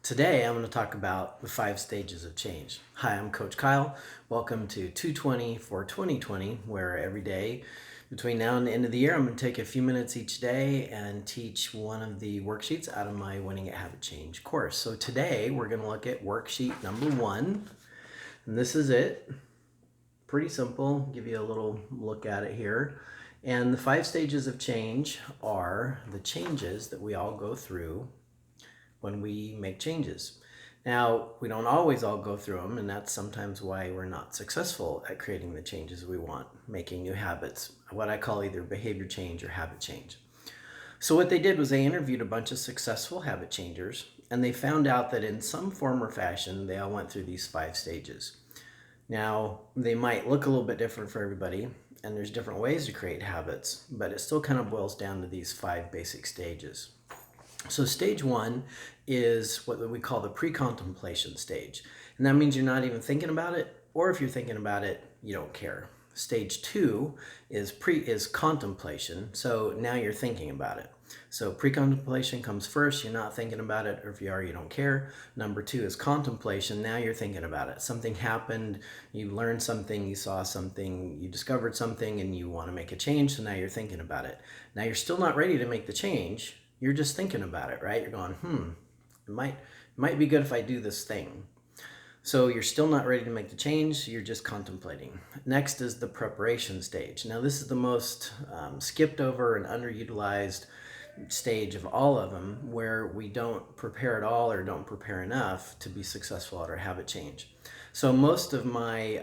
Today, I'm going to talk about the 5 stages of change. Hi, I'm Coach Kyle. Welcome to 220 for 2020, where every day between now and the end of the year, I'm going to take a few minutes each day and teach one of the worksheets out of my Winning at Habit Change course. So today, we're going to look at worksheet number 1, and this is it. Pretty simple. Give you a little look at it here. And the 5 stages of change are the changes that we all go through when we make changes. Now, we don't always all go through them, and that's sometimes why we're not successful at creating the changes we want, making new habits, what I call either behavior change or habit change. So what they did was they interviewed a bunch of successful habit changers, and they found out that in some form or fashion, they all went through these 5 stages. Now, they might look a little bit different for everybody, and there's different ways to create habits, but it still kind of boils down to these 5 basic stages. So stage 1 is what we call the pre-contemplation stage. And that means you're not even thinking about it, or if you're thinking about it, you don't care. Stage 2 is contemplation. So now you're thinking about it. So pre-contemplation comes first, you're not thinking about it, or if you are, you don't care. Number 2 is contemplation. Now you're thinking about it. Something happened, you learned something, you saw something, you discovered something, and you want to make a change, so now you're thinking about it. Now you're still not ready to make the change. You're just thinking about it, right? You're going, it might be good if I do this thing. So you're still not ready to make the change, you're just contemplating. Next is the preparation stage. Now this is the most skipped over and underutilized stage of all of them, where we don't prepare at all or don't prepare enough to be successful at our habit change. So most of my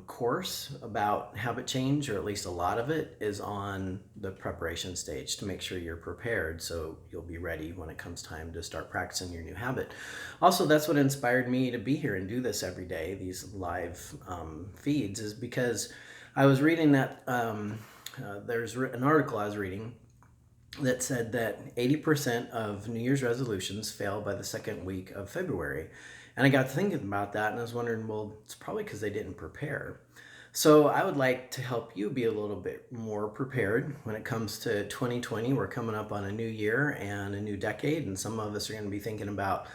course about habit change, or at least a lot of it, is on the preparation stage to make sure you're prepared so you'll be ready when it comes time to start practicing your new habit. Also, that's what inspired me to be here and do this every day, these live feeds, is because I was reading that there's an article I was reading that said that 80% of New Year's resolutions fail by the second week of February. And I got thinking about that, and I was wondering, well, it's probably because they didn't prepare. So I would like to help you be a little bit more prepared when it comes to 2020. We're coming up on a new year and a new decade, and some of us are going to be thinking about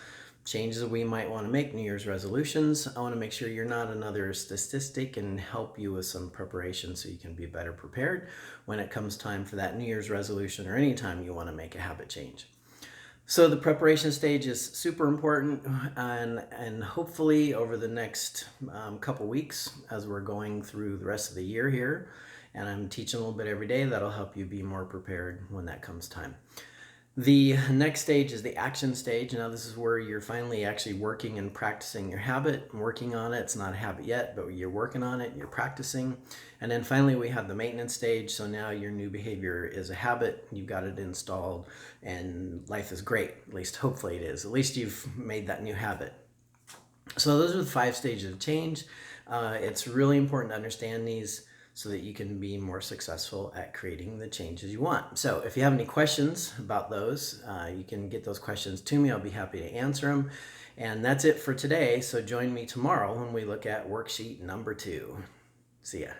changes that we might want to make, New Year's resolutions. I want to make sure you're not another statistic and help you with some preparation so you can be better prepared when it comes time for that New Year's resolution or anytime you want to make a habit change. So the preparation stage is super important, and hopefully over the next couple weeks as we're going through the rest of the year here, and I'm teaching a little bit every day, that'll help you be more prepared when that comes time. The next stage is the action stage. Now this is where you're finally actually working and practicing your habit, working on it. It's not a habit yet, but you're working on it, you're practicing. And then finally we have the maintenance stage. So now your new behavior is a habit, you've got it installed, and life is great. At least hopefully it is. At least you've made that new habit. So those are the 5 stages of change. It's really important to understand these so that you can be more successful at creating the changes you want. So if you have any questions about those, you can get those questions to me. I'll be happy to answer them. And that's it for today. So join me tomorrow when we look at worksheet number 2. See ya.